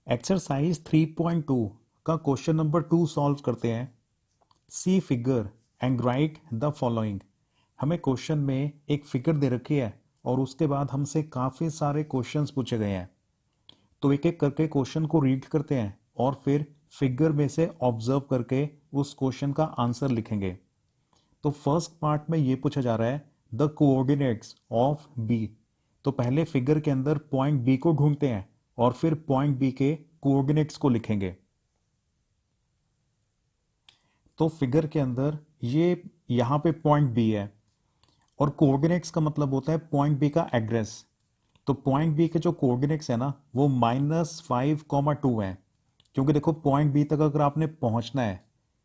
Exercise 3.2 का question number 2 solve करते हैं। See figure and write the following. हमें क्वेश्चन में एक फिगर दे रखी है और उसके बाद हमसे काफ़ी सारे क्वेश्चंस पूछे गए हैं। तो एक एक करके क्वेश्चन को रीड करते हैं और फिर फिगर में से ऑब्जर्व करके उस क्वेश्चन का आंसर लिखेंगे। तो फर्स्ट पार्ट में ये पूछा जा रहा है द कोऑर्डिनेट्स ऑफ बी। तो पहले फिगर के अंदर पॉइंट बी को ढूंढते हैं और फिर पॉइंट बी के कोऑर्डिनेट्स को लिखेंगे। तो फिगर के अंदर ये यहां पे पॉइंट बी है और कोऑर्डिनेट्स का मतलब होता है पॉइंट बी का एड्रेस। तो पॉइंट बी के जो कोऑर्डिनेट्स है ना वो -5,2 है। क्योंकि देखो पॉइंट बी तक अगर आपने पहुंचना है,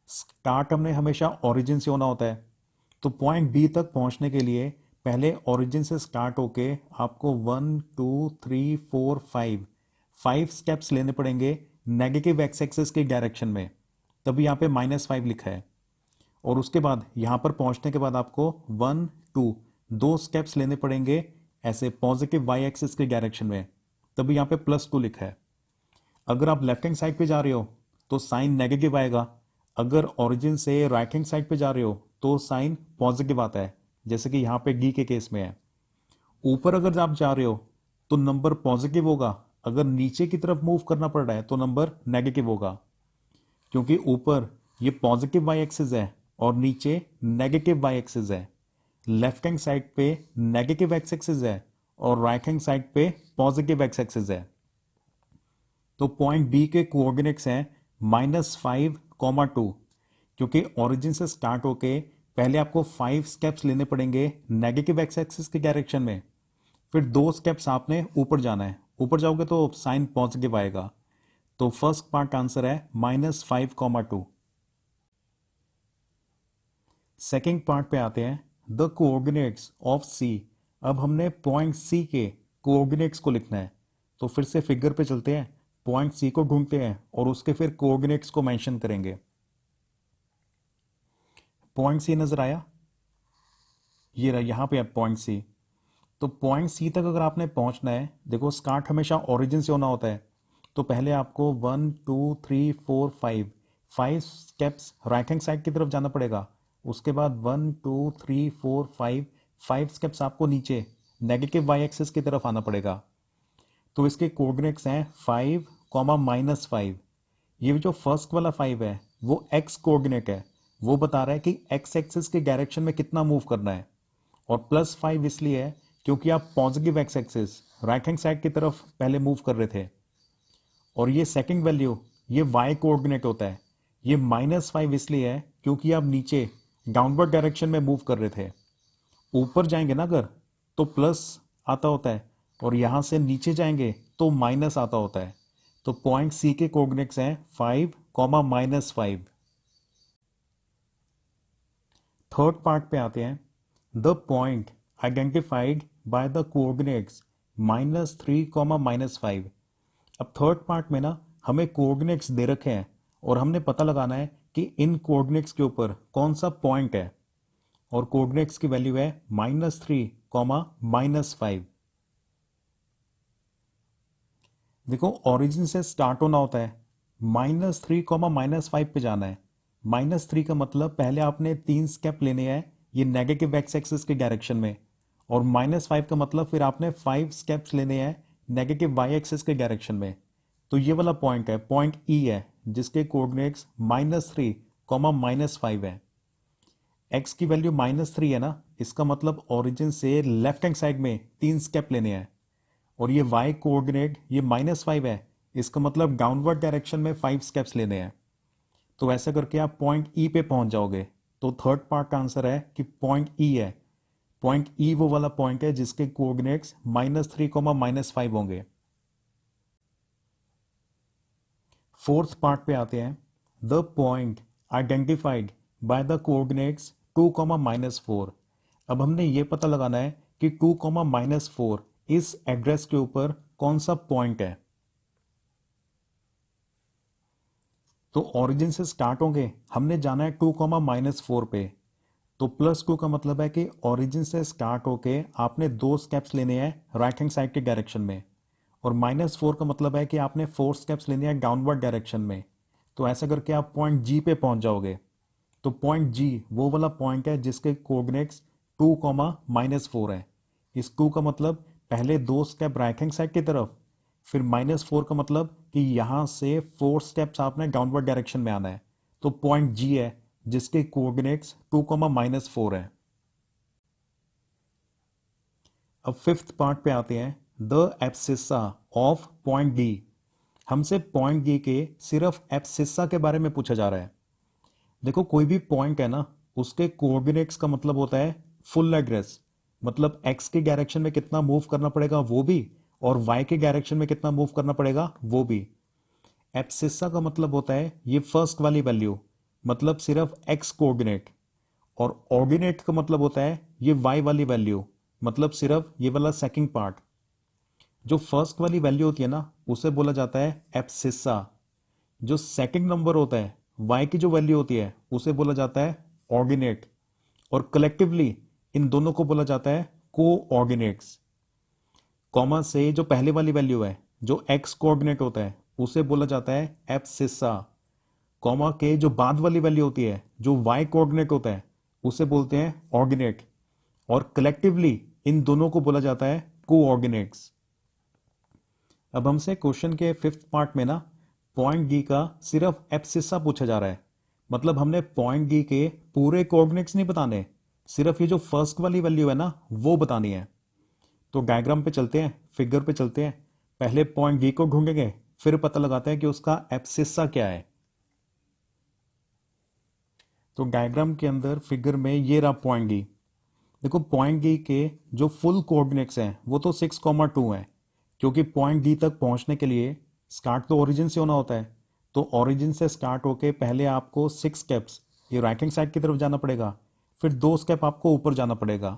स्टार्ट हमने हमेशा ओरिजिन से होना होता है। तो पॉइंट बी तक पहुंचने के लिए पहले ओरिजिन से स्टार्ट होके आपको 1 2 3 4 5 स्टेप्स लेने पड़ेंगे नेगेटिव एक्स एक्सिस की डायरेक्शन में। तभी यहाँ पे -5 लिखा है। और उसके बाद यहाँ पर पहुंचने के बाद आपको 1 2 दो स्टेप्स लेने पड़ेंगे ऐसे पॉजिटिव वाई एक्सिस की डायरेक्शन में। तभी यहाँ पे +2 लिखा है। अगर आप लेफ्ट हैंड साइड पे जा रहे हो तो साइन नेगेटिव आएगा। अगर ओरिजिन से राइट हैंड साइड पे जा रहे हो तो साइन पॉजिटिव आता है, जैसे कि यहाँ पे डी के केस में है। ऊपर अगर आप जा रहे हो तो नंबर पॉजिटिव होगा, अगर नीचे की तरफ मूव करना पड़ रहा है तो नंबर नेगेटिव होगा। क्योंकि ऊपर ये पॉजिटिव वाई एक्सिस है और नीचे नेगेटिव वाई एक्सिस है। लेफ्ट हैंड साइड पे नेगेटिव एक्स एक्सिस है और राइट हैंड साइड पे पॉजिटिव एक्स एक्सिस है। तो पॉइंट बी के कोऑर्डिनेट्स हैं -5,2। क्योंकि ओरिजिन से स्टार्ट होके पहले आपको 5 स्टेप्स लेने पड़ेंगे नेगेटिव एक्स एक्सिस की डायरेक्शन में, फिर 2 स्टेप्स आपने ऊपर जाना है। ऊपर जाओगे तो साइन पॉजिटिव आएगा। तो फर्स्ट पार्ट आंसर है -5,2। सेकेंड पार्ट पे आते हैं द कोऑर्डिनेट्स ऑफ सी। अब हमने पॉइंट सी के कोऑर्डिनेट्स को लिखना है। तो फिर से फिगर पे चलते हैं, पॉइंट सी को ढूंढते हैं और उसके फिर कोऑर्डिनेट्स को मेंशन करेंगे। पॉइंट सी नजर आया, ये रहा यहां पे है पॉइंट सी। तो पॉइंट सी तक अगर आपने पहुंचना है, देखो स्टार्ट हमेशा ओरिजिन से होना होता है। तो पहले आपको 1 2 3 4 5 स्टेप्स राइट हैंड साइड की तरफ जाना पड़ेगा। उसके बाद 1 2 3 4 5 स्टेप्स आपको नीचे नेगेटिव वाई एक्सिस की तरफ आना पड़ेगा। तो इसके कोऑर्डिनेट्स हैं 5, -5। ये जो फर्स्ट वाला 5 है वो एक्स कोऑर्डिनेट है, वो बता रहा है कि एक्स एक्सिस की डायरेक्शन में कितना मूव करना है। और +5 इसलिए है क्योंकि आप positive x axis right hand side की तरफ पहले मूव कर रहे थे। और ये सेकंड वैल्यू ये वाई कोऑर्डिनेट होता है। ये -5 इसलिए है क्योंकि आप नीचे डाउनवर्ड डायरेक्शन में मूव कर रहे थे। ऊपर जाएंगे ना अगर तो प्लस आता होता है और यहां से नीचे जाएंगे तो माइनस आता होता है। तो पॉइंट सी के कोऑर्डिनेट्स हैं 5, -5। थर्ड पार्ट पे आते हैं the point identified by the coordinates -3, -5। अब थर्ड पार्ट में ना हमें कोऑर्डिनेट्स दे रखे हैं और हमने पता लगाना है कि इन कोऑर्डिनेट्स के ऊपर कौन सा पॉइंट है। और कोऑर्डिनेट्स की वैल्यू है -3, -5। देखो ओरिजिन से स्टार्ट होना होता है, -3, -5 पे जाना है। -3 का मतलब पहले आपने 3 स्टेप लेने हैं ये नेगेटिव एक्स एक्सिस की डायरेक्शन में। और -5 का मतलब फिर आपने 5 स्टेप्स लेने हैं नेगेटिव वाई एक्सिस के डायरेक्शन में। तो ये वाला पॉइंट है, पॉइंट ई है, जिसके कोऑर्डिनेट्स -3, -5 है। एक्स की वैल्यू -3 है ना, इसका मतलब ओरिजिन से लेफ्ट हैंड साइड में 3 स्टेप लेने हैं। और ये y कोऑर्डिनेट ये -5 है, इसका मतलब डाउनवर्ड डायरेक्शन में 5 स्टेप्स लेने हैं। तो ऐसा करके आप पॉइंट ई पे पहुंच जाओगे। तो थर्ड पार्ट का आंसर है कि पॉइंट ई है। पॉइंट ई वो वाला पॉइंट है जिसके कोऑर्डिनेट्स -3, -5 होंगे। फोर्थ पार्ट पे आते हैं the point identified by the coordinates 2, -4। अब हमने ये पता लगाना है कि 2, -4 इस एड्रेस के ऊपर कौन सा पॉइंट है। तो ओरिजिन से स्टार्ट होंगे, हमने जाना है 2, -4 पे। तो +2 का मतलब है कि ओरिजिन से स्टार्ट होके आपने 2 स्टेप्स लेने हैं राइट हैंड साइड की डायरेक्शन में। और -4 का मतलब है कि आपने 4 स्टेप्स लेने हैं डाउनवर्ड डायरेक्शन में। तो ऐसा करके आप पॉइंट जी पे पहुंच जाओगे। तो पॉइंट जी वो वाला पॉइंट है जिसके कोऑर्डिनेट्स 2, -4 है। इस 2 का मतलब पहले 2 स्टेप राइट हैंड साइड की तरफ, फिर -4 का मतलब कि यहां से 4 स्टेप्स आपने डाउनवर्ड डायरेक्शन में आना है। तो पॉइंट जी है जिसके कोऑर्डिनेट्स 2, -4 है। अब फिफ्थ पार्ट पे आते हैं, the abscissa of point D. हमसे पॉइंट डी के सिर्फ एब्सिस्सा के बारे में पूछा जा रहा है। देखो कोई भी पॉइंट है ना, उसके कोऑर्डिनेट्स का मतलब होता है फुल एड्रेस, मतलब एक्स की डायरेक्शन में कितना मूव करना पड़ेगा वो भी, और वाई के डायरेक्शन में कितना मूव करना पड़ेगा वो भी। एब्सिस्सा का मतलब होता है ये फर्स्ट वाली वैल्यू, मतलब सिर्फ एक्स कोऑर्डिनेट, और ऑर्डिनेट का मतलब होता है ये वाई वाली वैल्यू, मतलब सिर्फ ये वाला सेकंड पार्ट। जो फर्स्ट वाली वैल्यू होती है ना उसे बोला जाता है एब्सिस्सा। जो सेकंड नंबर होता है y की जो वैल्यू होती है उसे बोला जाता है ऑर्डिनेट, और कलेक्टिवली इन दोनों को बोला जाता है कोऑर्डिनेट्स। कॉमा से जो पहले वाली वैल्यू है जो x कोऑर्डिनेट होता है उसे बोला जाता है एब्सिस्सा। कॉमा के जो बाद वाली वैल्यू होती है जो y कोऑर्डिनेट होता है उसे बोलते हैं ऑर्डिनेट, और कलेक्टिवली इन दोनों को बोला जाता है कोऑर्डिनेट्स। अब हमसे क्वेश्चन के फिफ्थ पार्ट में ना पॉइंट डी का सिर्फ एब्सिस्सा पूछा जा रहा है। मतलब हमने पॉइंट डी के पूरे कोऑर्डिनेट्स नहीं बताने, सिर्फ ये जो फर्स्ट वाली वैल्यू है ना वो बतानी है। तो डायग्राम पे चलते हैं, फिगर पे चलते हैं। पहले पॉइंट डी को ढूंढेंगे, फिर पता लगाते हैं कि उसका एब्सिस्सा क्या है। तो डायग्राम के अंदर फिगर में ये रहा पॉइंट डी। देखो पॉइंट डी के जो फुल कोऑर्डिनेट्स हैं वो तो 6,2 है, क्योंकि पॉइंट डी तक पहुंचने के लिए स्टार्ट तो ओरिजिन से होना होता है। तो ओरिजिन से स्टार्ट होके पहले आपको 6 स्टेप्स ये राइट हैंड साइड की तरफ जाना पड़ेगा, फिर 2 स्टेप आपको ऊपर जाना पड़ेगा।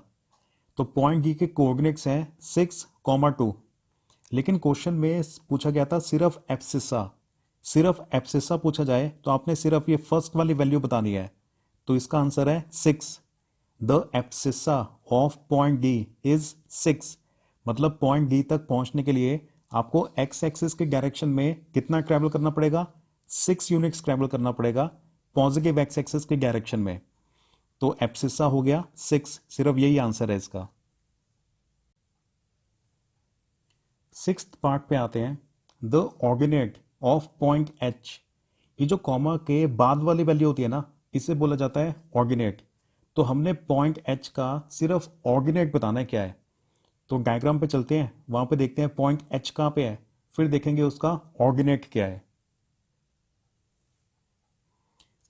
तो पॉइंट डी के कोऑर्डिनेट्स हैं 6,2। लेकिन क्वेश्चन में पूछा गया था सिर्फ एब्सिस्सा। सिर्फ एब्सिस्सा पूछा जाए तो आपने सिर्फ ये फर्स्ट वाली वैल्यू बतानी है। तो इसका आंसर है 6। The abscissa of point D is 6। मतलब पॉइंट डी तक पहुंचने के लिए आपको एक्स एक्सिस के डायरेक्शन में कितना ट्रैवल करना पड़ेगा, 6 यूनिट्स ट्रैवल करना पड़ेगा पॉजिटिव एक्स एक्सिस के डायरेक्शन में। तो एब्सिस्सा हो गया 6, सिर्फ यही आंसर है इसका। सिक्स्थ पार्ट पे आते हैं, the ordinate of point H. ये जो कॉमा के बाद वाली वैल्यू होती है ना इसे बोला जाता है ऑर्डिनेट। तो हमने पॉइंट एच का सिर्फ ऑर्डिनेट बताना है क्या है। तो डायग्राम पे चलते हैं, वहां पे देखते हैं पॉइंट एच कहां पे है, फिर देखेंगे उसका ऑर्डिनेट क्या है।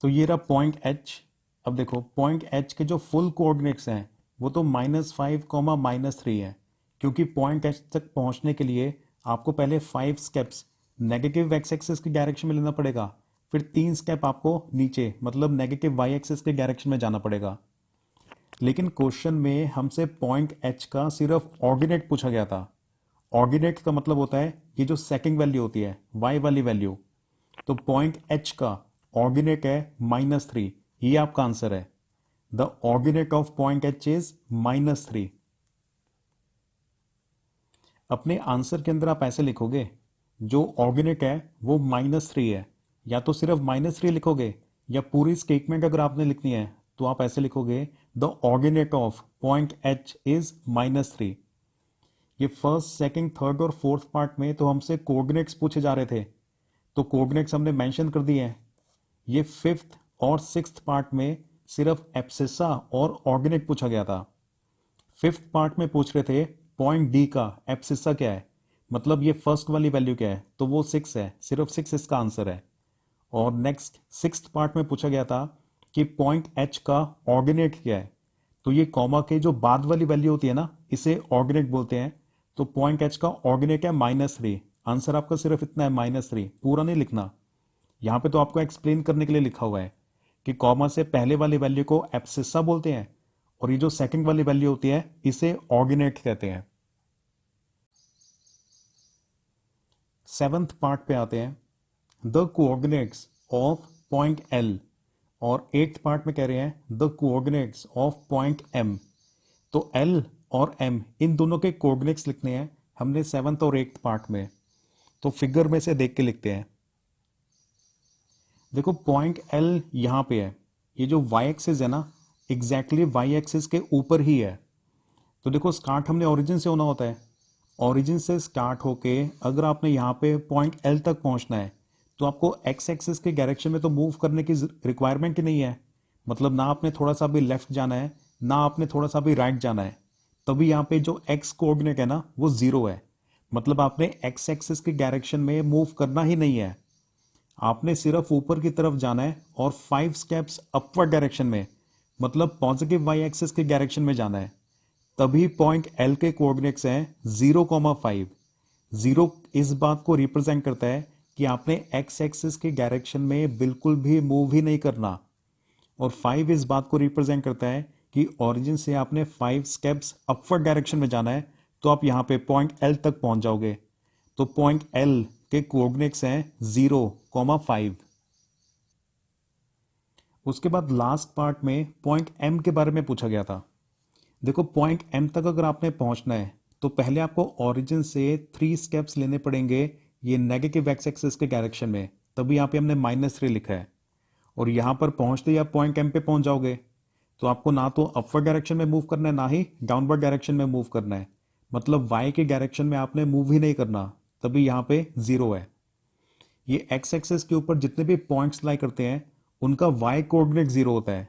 तो ये रहा पॉइंट एच। अब देखो पॉइंट एच के जो फुल कोऑर्डिनेट्स हैं वो तो -5, -3 है, क्योंकि पॉइंट एच तक पहुंचने के लिए आपको पहले 5 स्टेप्स नेगेटिव एक्स एक्सिस की डायरेक्शन में लेना पड़ेगा, फिर 3 स्टेप आपको नीचे मतलब नेगेटिव वाई एक्सिस के डायरेक्शन में जाना पड़ेगा। लेकिन क्वेश्चन में हमसे पॉइंट एच का सिर्फ ऑर्डिनेट पूछा गया था। ऑर्डिनेट का मतलब होता है ये जो सेकंड वैल्यू होती है वाई वाली वैल्यू। तो पॉइंट एच का ऑर्डिनेट है -3, ये आपका आंसर है। The ordinate of point H is -3। अपने आंसर के अंदर आप ऐसे लिखोगे, जो ऑर्डिनेट है वो -3 है, या तो सिर्फ -3 लिखोगे, या पूरी स्टेटमेंट अगर आपने लिखनी है तो आप ऐसे लिखोगे the ordinate of point H is -3। ये फर्स्ट, सेकंड, थर्ड और फोर्थ पार्ट में तो हमसे कोऑर्डिनेट्स पूछे जा रहे थे, तो कोऑर्डिनेट्स हमने मेंशन कर दिए हैं। ये फिफ्थ और सिक्स्थ पार्ट में सिर्फ एब्सिस्सा और ऑर्डिनेट पूछा गया था। फिफ्थ पार्ट में पूछ रहे थे पॉइंट डी का एब्सिस्सा क्या है, मतलब ये फर्स्ट वाली वैल्यू क्या है, तो वो 6 है, सिर्फ 6 इसका आंसर है। और नेक्स्ट सिक्स्थ पार्ट में पूछा गया था कि पॉइंट एच का ऑर्डिनेट क्या है, तो ये कॉमा के जो बाद वाली वैल्यू होती है ना इसे ऑर्डिनेट बोलते हैं। तो पॉइंट एच का ऑर्डिनेट है -3। आंसर आपका सिर्फ इतना है -3, पूरा नहीं लिखना। यहां पे तो आपको एक्सप्लेन करने के लिए लिखा हुआ है कि कॉमा से पहले वाली वैल्यू को एब्सिस्सा बोलते हैं, और ये जो सेकंड वाली वैल्यू होती है इसे ऑर्डिनेट कहते हैं। सेवंथ पार्ट पे आते हैं, the coordinates of point L. और एट्थ पार्ट में कह रहे हैं the coordinates of point M. तो एल और एम इन दोनों के कोऑर्डिनेट्स लिखने हैं हमने 7th और 8th पार्ट में। तो फिगर में से देख के लिखते हैं। देखो पॉइंट एल यहाँ पे है, ये जो वाई एक्सिस है ना, एग्जैक्टली वाई एक्सिस के ऊपर ही है। तो देखो स्टार्ट हमने ओरिजिन से होना होता है, ओरिजिन से स्टार्ट होके अगर आपने यहाँ पे पॉइंट एल तक पहुँचना है तो आपको एक्स एक्सिस के डायरेक्शन में तो मूव करने की रिक्वायरमेंट ही नहीं है। मतलब ना आपने थोड़ा सा भी लेफ्ट जाना है, ना आपने थोड़ा सा भी राइट जाना है। तभी यहाँ पे जो एक्स कोऑर्डिनेट है ना वो जीरो है। मतलब आपने एक्स एक्सिस के डायरेक्शन में मूव करना ही नहीं है, आपने सिर्फ ऊपर की तरफ जाना है और 5 स्टेप्स अपवर्ड डायरेक्शन में, मतलब पॉजिटिव वाई एक्सिस के डायरेक्शन में जाना है। तभी पॉइंट एल के कोऑर्डिनेट्स हैं 0,5। जीरो इस बात को रिप्रेजेंट करता है कि आपने एक्स एक्सिस के डायरेक्शन में बिल्कुल भी मूव ही नहीं करना, और 5 इस बात को रिप्रेजेंट करता है कि ओरिजिन से आपने 5 स्टेप्स अपवर्ड डायरेक्शन में जाना है, तो आप यहां पे पॉइंट एल तक पहुंच जाओगे। तो पॉइंट एल के कोऑर्डिनेट्स हैं 0,5। उसके बाद लास्ट पार्ट में पॉइंट एम के बारे में पूछा गया था। देखो पॉइंट एम तक अगर आपने पहुंचना है तो पहले आपको ओरिजिन से 3 स्टेप्स लेने पड़ेंगे ये नेगेटिव एक्स एक्सिस के डायरेक्शन में, तभी यहाँ पे हमने -3 लिखा है। और यहाँ पर पहुंचते ही आप पॉइंट एम पे पहुंच जाओगे। तो आपको ना तो अपवर्ड डायरेक्शन में मूव करना है, ना ही डाउनवर्ड डायरेक्शन में मूव करना है। मतलब वाई के डायरेक्शन में आपने मूव ही नहीं करना, तभी यहाँ पे 0 है। ये एक्स एक्सिस के ऊपर जितने भी पॉइंट्स लाई करते हैं उनका वाई कोऑर्डिनेट 0 होता है,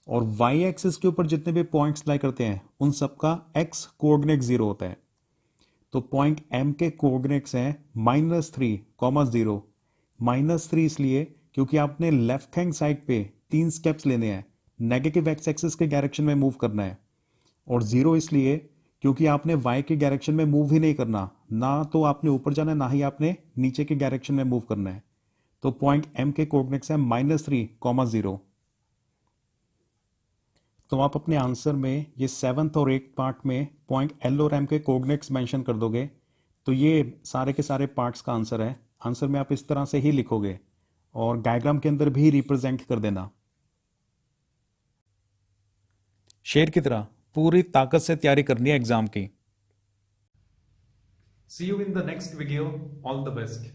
और वाई एक्सिस के ऊपर जितने भी पॉइंट्स लाई करते हैं उन सबका एक्स कोऑर्डिनेट 0 होता है। तो पॉइंट एम के कोऑर्डिनेट्स हैं -3,0। -3 इसलिए क्योंकि आपने लेफ्ट हैंड साइड पे 3 स्टेप्स लेने हैं, नेगेटिव एक्स एक्सिस के डायरेक्शन में मूव करना है। और 0 इसलिए क्योंकि आपने वाई के डायरेक्शन में मूव ही नहीं करना, ना तो आपने ऊपर जाना है, ना ही आपने नीचे के डायरेक्शन में मूव करना है। तो पॉइंट एम के कोऑर्डिनेट्स हैं -3,0। तो आप अपने आंसर में ये 7th और 8th पार्ट में पॉइंट एल और एम के कोऑर्डिनेट्स मेंशन कर दोगे, तो ये सारे के सारे पार्ट्स का आंसर है। आंसर में आप इस तरह से ही लिखोगे और डायग्राम के अंदर भी रिप्रेजेंट कर देना। शेर की तरह पूरी ताकत से तैयारी करनी है एग्जाम की। See you in the next video. All the best.